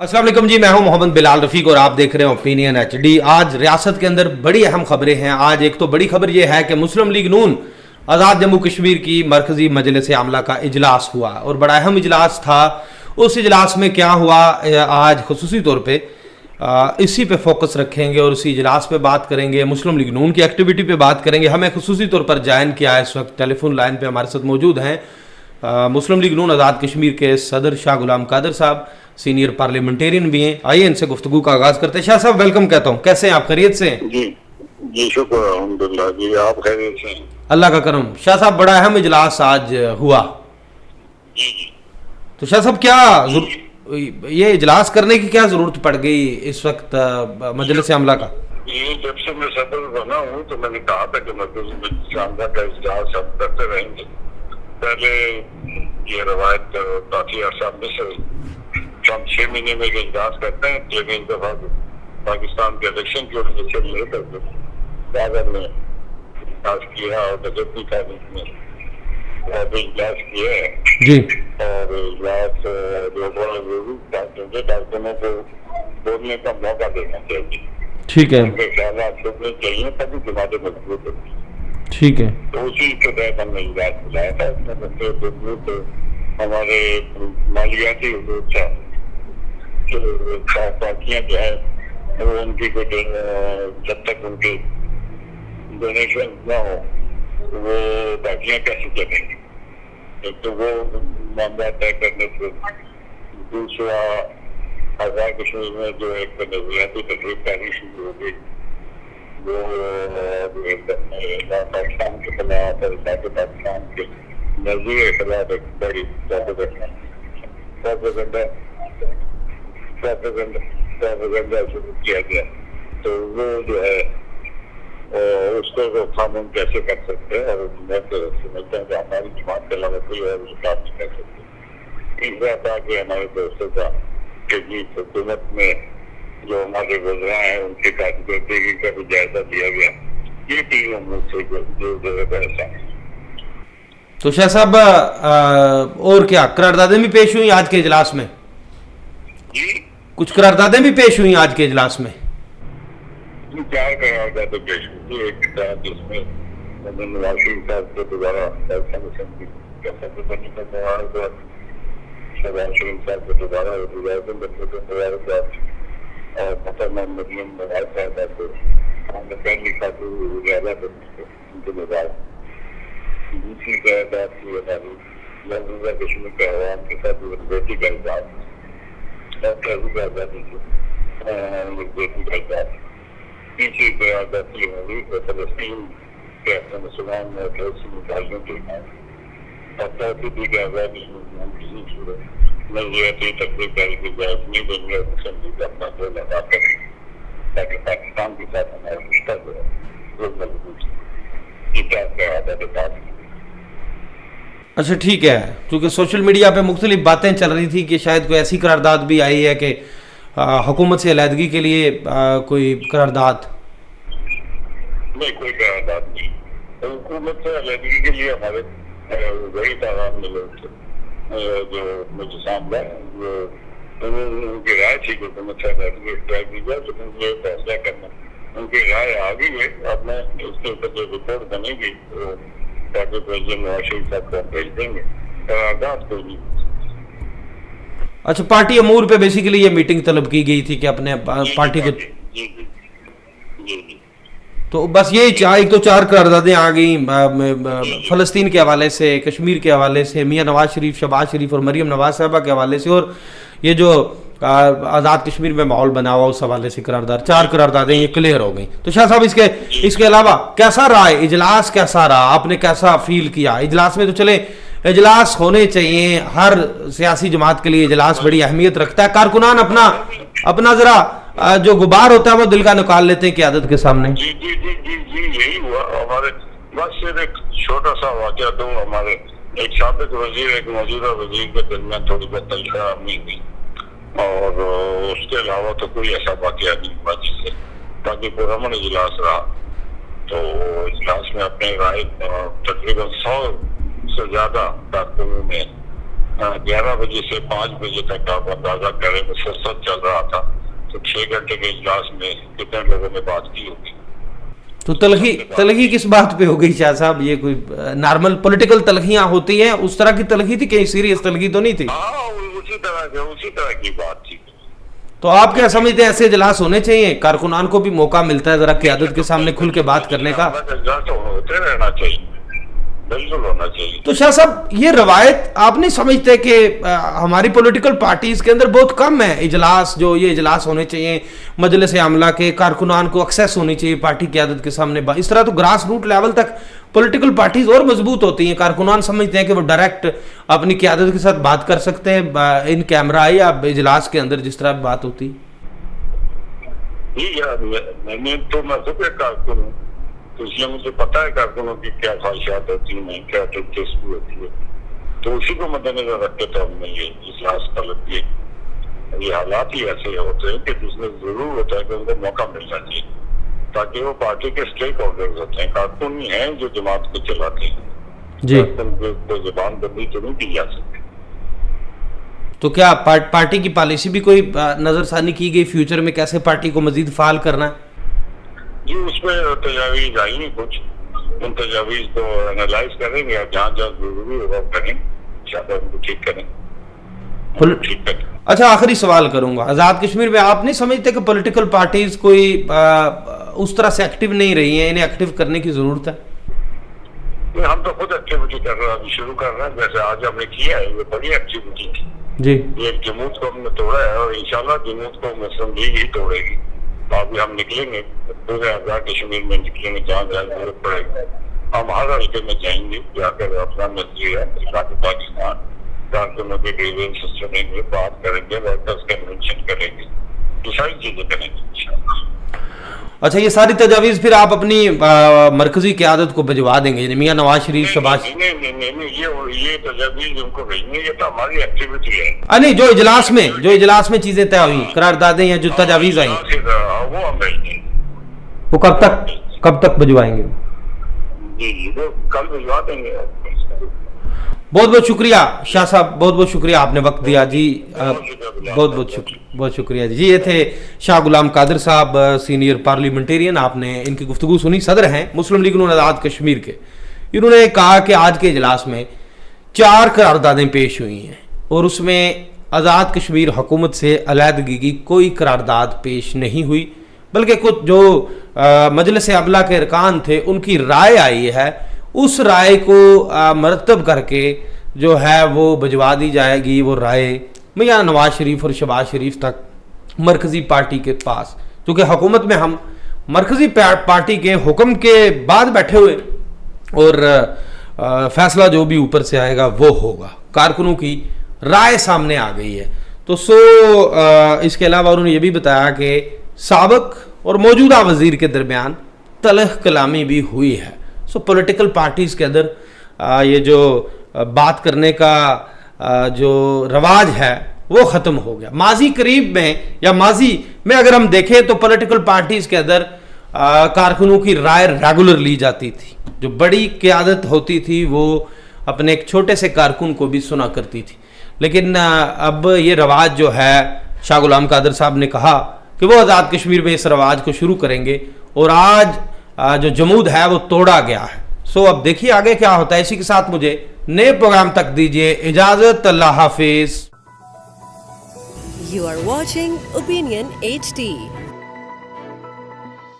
अस्सलाम वालेकुम जी, मैं हूं मोहम्मद बिलाल रफ़ीक और आप देख रहे हैं ओपिनियन HD। आज रियासत के अंदर बड़ी अहम खबरें हैं। आज एक तो बड़ी खबर यह है कि मुस्लिम लीग नून आज़ाद जम्मू कश्मीर की मरकज़ी मजलिस आमला का इजलास हुआ और बड़ा अहम इजलास था। उस इजलास में क्या हुआ आज खुसूसी तौर पे इसी पे फोकस रखेंगे और इसी इजलास पे बात करेंगे। मुस्लिम लीग नून की एक्टिविटी पे बात करेंगे। हमें खुसूसी तौर पर ज्वाइन किया है, इस वक्त टेलीफोन लाइन पे हमारे साथ मौजूद हैं मुस्लिम लीग नून आज़ाद कश्मीर के सदर शाह गुलाम कादर साहब, सीनियर पार्लियामेंटेरियन भी हैं। आइए इनसे गुफ्तगू का आगाज करते हैं। शाह साहब वेलकम कहता हूँ, कैसे हैं आप, खैरियत से हैं? जी शुक्र अल्हम्दुलिल्लाह जी, आप खैरियत से हैं? अल्लाह का करम। शाह साहब बड़ा अहम इजलास आज हुआ, तो शाह साहब क्या ये इजलास करने की क्या जरूरत पड़ गई इस वक्त मजलिस आमला का? ये जब से मैं सदर बना हूँ तो मैंने कहा था कि मजलिस आमला का इजलास हम करते रहेंगे। पहले ये रवायत काफी अर्सा में से हम 6 महीने में इजलास करते हैं, लेकिन इस दफा पाकिस्तान के इलेक्शन की वजह से नहीं करते। कागज में इजलास किया और बजट की तारीख में इजलास किया है जी, और इजलास जो बड़ा जरूरी था क्योंकि डॉक्टरों को बोलने का मौका देना चाहिए। ठीक है, उनके ख्याल सुनने चाहिए तभी जमातें मजबूत होती है। ठीक है, तो उसी के तहत हमने इजलास बुलाया था। इसमें सबसे मजबूत हमारे मालियाती हदूद था जो पार्टियां जो है वो उनकी कोई जब तक उनकी डोनेशन न हो वो पार्टियां कैसे चलेंगी। एक तो वो मामला तय करने से, दूसरा आज़ाद कश्मीर में जो एक नजरियाती तकलीफ कार्य शुरू हो गई वो पाकिस्तान के खिलाफ और पाकिस्तान के नजरिए के खिलाफ एक बड़ी प्रोपेगेंडा शुरू किया गया। तो वो जो है उसको रोकथाम हम कैसे कर सकते हैं, और मैं तो समझता हूँ कि हमारी जमात के अलावा कोई और काम नहीं कर सकते। तीसरा था कि हमारे दोस्तों का कि जी हुकूमत में जो हमारे गुजरा है उनकी कारकर्दगी का भी जायजा दिया गया। ये तीनों मुझसे जो ऐसा है। तो शाह साहब और क्या करारदादें भी पेश हुई आज के इजलास में? जी, कुछ करारदादें भी पेश हुई आज के इजलास में? चार करारदादें पेश हुई। एक किताब जिसमें नवाज शरीफ साहब को दोबारा शहबाज शरीफ साहब को दोबारा और मोहतरमा मरियम नवाज साहब को हमने पहली खातून ज्यादा उनके बाद दूसरी करारदाद की मौजूदा कश्मीर के अवाम के साथ बेटी का इजलास बेटी का इजलास। तीसरी करारदाद की फलस्तीन के अपने मुसलमान मुतालियों के और चौथी थी कि आज़ाद किसी सूरत नजरियाती तकलीफदारी की इजाजत नहीं देंगे और मुस्लिम लीग अपना जो लगा करें ताकि पाकिस्तान के साथ हमारा रिश्ता जो है वो मजबूत हो। ये क्या करारदाद है? अच्छा ठीक है, क्योंकि सोशल मीडिया पे मुख्तलिफ बातें चल रही थी कि शायद कोई ऐसी करारदाद भी आई है कि हुकूमत से अलहदगी के लिए कोई करारदाद। नहीं, कोई करारदाद नहीं। हुकूमत से अलहदगी के लिए हमारे वही पैगाम मिले जो मुझे सामने उनकी राय थी कि हुकूमत से अलहदगी ट्राई की जाए, तो मुझे फैसला करना उनकी राय आ गई है। अब मैं उसके ऊपर जो रिपोर्ट बनेगी ताकि प्रेसिडेंट नवाज शरीफ साहब को भेज देंगे। करारदाद कोई नहीं। अच्छा, पार्टी अमूर पे बेसिकली ये मीटिंग तलब की गई थी कि अपने पार्टी को जी। तो बस यही एक तो चार करारदादें आ गई फलस्तीन के हवाले से, कश्मीर के हवाले से, मियां नवाज शरीफ, शहबाज शरीफ और मरियम नवाज साहबा के हवाले से, और ये जो आज़ाद कश्मीर में माहौल बना हुआ उस हवाले से चार करारदादें ये क्लियर हो गई। तो शाह साहब इसके अलावा कैसा रहा इजलास, कैसा रहा, आपने कैसा फील किया इजलास में? तो चले इजलास होने चाहिए, हर सियासी जमात के लिए इजलास बड़ी अहमियत रखता है। कारकुनान अपना जरा जो गुबार होता है वो दिल का निकाल लेते हैं क़यादत के सामने। जी जी जी जी जी यही हुआ हमारे। बस सिर्फ एक छोटा सा वाक़या, तो हमारे एक साबिक वजीर एक मौजूदा वजीर के दरमियान थोड़ी बहुत तलखी हुई और उसके अलावा तो कोई ऐसा वाक़या नहीं हुआ जिससे बाकी पुरअमन इजलास रहा। तो इजलास में अपने राय तकरीबन 100 से ज्यादा कारकुनों ने 11 बजे से 5 बजे तक आप अंदाजा करें, मुसलसल चल रहा था, तो 6 घंटे के इजलास में कितने लोगों ने बात की होगी। तो तलखी किस बात पे हो गई शाह साहब? ये कोई नॉर्मल पॉलिटिकल तलखियां होती हैं, उस तरह की तलखी थी? कहीं सीरियस तलखी तो नहीं थी? हाँ, उसी तरह की बात थी। तो आप क्या समझते हैं, ऐसे इजलास होने चाहिए? कारकुनान को भी मौका मिलता है जरा क़यादत के सामने खुल के बात करने का। इजलास तो होते रहना चाहिए, बिल्कुल होना चाहिए। तो शाह साहब, ये रवायत आप नहीं समझते कि हमारी पॉलिटिकल पार्टीज के अंदर बहुत कम है इजलास, जो ये इजलास होने चाहिए, मजलिस आमला के कारकुनान को एक्सेस होनी चाहिए पार्टी क़यादत के सामने। इस तरह तो ग्रास रूट लेवल तक पॉलिटिकल पार्टीज और मजबूत होती हैं। कारकुनान समझते हैं कि वो डायरेक्ट अपनी क़यादत के साथ बात कर सकते हैं इन कैमरा या इजलास के अंदर जिस तरह बात होती है। मैं तो कारकुन हूँ, तो इसलिए मुझे पता है कारकुनों की क्या ख्वाहिशात होती हैं, क्या दिलचस्पी होती है, तो उसी को मद्देनजर रख के तो हमने ये इजलास तलब किए। ये हालात ही ऐसे होते हैं कि जिसमें जरूर होता है कि उनको मौका मिलना चाहिए, ताकि वो पार्टी के स्टेक होल्डर्स होते हैं, कारकुन ही हैं जो जमात को चलाते हैं जी। तो जुबान बंदी तो नहीं की जा सकती। तो क्या पार्टी की पॉलिसी भी कोई नजरसानी की गई फ्यूचर में, कैसे पार्टी को मजीद फाल करना है? जी, उसमें तजावीज आई नहीं कुछ, उन तजावीज को एनालाइज करेंगे, जहाँ जहाँ जरूरी होगा करें, शायद उनको ठीक करें। अच्छा, आखिरी सवाल करूंगा, आज़ाद कश्मीर में आप नहीं समझते कि पॉलिटिकल पार्टीज कोई उस तरह से एक्टिव नहीं रही हैं, इन्हें एक्टिव करने की जरूरत है? हम तो खुद एक्टिविटी कर रहे हैं, अभी शुरू कर रहे हैं, जैसे आज हमने किया है, ये बड़ी एक्टिविटी थी जी। ये जमूत को हमने तोड़ा है और इंशाल्लाह जमूत को मुस्लिम लीग ही तोड़ेगी। तो अभी हम निकलेंगे पूरे आज़ाद कश्मीर में, निकलेंगे जहाँ जहाँ जरूरत पड़ेगी। हम हर हल्के में जाएंगे, जाकर अपना नजरिया पाकिस्तान कारकुनों के ग्रीवेंसेस सुनेंगे, बात करेंगे, वर्कर्स कन्वेंशन करेंगे, ये सारी चीजें करेंगे इंशाल्लाह। अच्छा, ये सारी तजावीज फिर आप अपनी मरकजी क़यादत को भिजवा देंगे, मियां नवाज शरीफ, शहबाज? नहीं, ये तजावीज उनको भेजेंगे, ये तो हमारी एक्टिविटी है। नहीं, जो इजलास में चीजें तय हुई, करारदादें या जो तजावीज आई, वो हम भेजेंगे। वो कब तक भिजवाएंगे? जी, वो कल भिजवा देंगे। बहुत बहुत शुक्रिया शाह साहब, बहुत बहुत शुक्रिया, आपने वक्त दिया जी। बहुत शुक्रिया जी। ये थे शाह गुलाम कादिर साहब, सीनियर पार्लियामेंटेरियन। आपने इनकी गुफ्तगू सुनी, सदर हैं मुस्लिम लीग नून आज़ाद कश्मीर के। इन्होंने कहा कि आज के इजलास में 4 करारदादें पेश हुई हैं और उसमें आज़ाद कश्मीर हुकूमत से अलहदगी की कोई करारदाद पेश नहीं हुई, बल्कि कुछ जो मजलिस आमला के अरकान थे उनकी राय आई है, उस राय को मरतब करके जो है वो भिजवा दी जाएगी वो राय मियां नवाज शरीफ और शहबाज शरीफ तक, मरकजी पार्टी के पास, क्योंकि हुकूमत में हम मरकजी पार्टी के हुक्म के बाद बैठे हुए और फैसला जो भी ऊपर से आएगा वो होगा। कारकुनों की राय सामने आ गई है। तो इसके अलावा उन्होंने ये भी बताया कि साबिक और मौजूदा वजीर के दरमियान तलख कलामी भी हुई है। पॉलिटिकल पार्टीज के अंदर ये जो बात करने का जो रवाज है वो ख़त्म हो गया। माजी करीब में या माजी में अगर हम देखें तो पॉलिटिकल पार्टीज के अंदर कारकुनों की राय रेगुलर ली जाती थी। जो बड़ी क़यादत होती थी वो अपने एक छोटे से कारकुन को भी सुना करती थी। लेकिन अब ये रवाज जो है, शाह गुलाम कादिर साहब ने कहा कि वो आज़ाद कश्मीर में इस रवाज को शुरू करेंगे और आज जो जमूद है वो तोड़ा गया है। अब देखिए आगे क्या होता है। इसी के साथ मुझे नए प्रोग्राम तक दीजिए इजाजत। अल्लाह हाफिज। You are watching Opinion HD.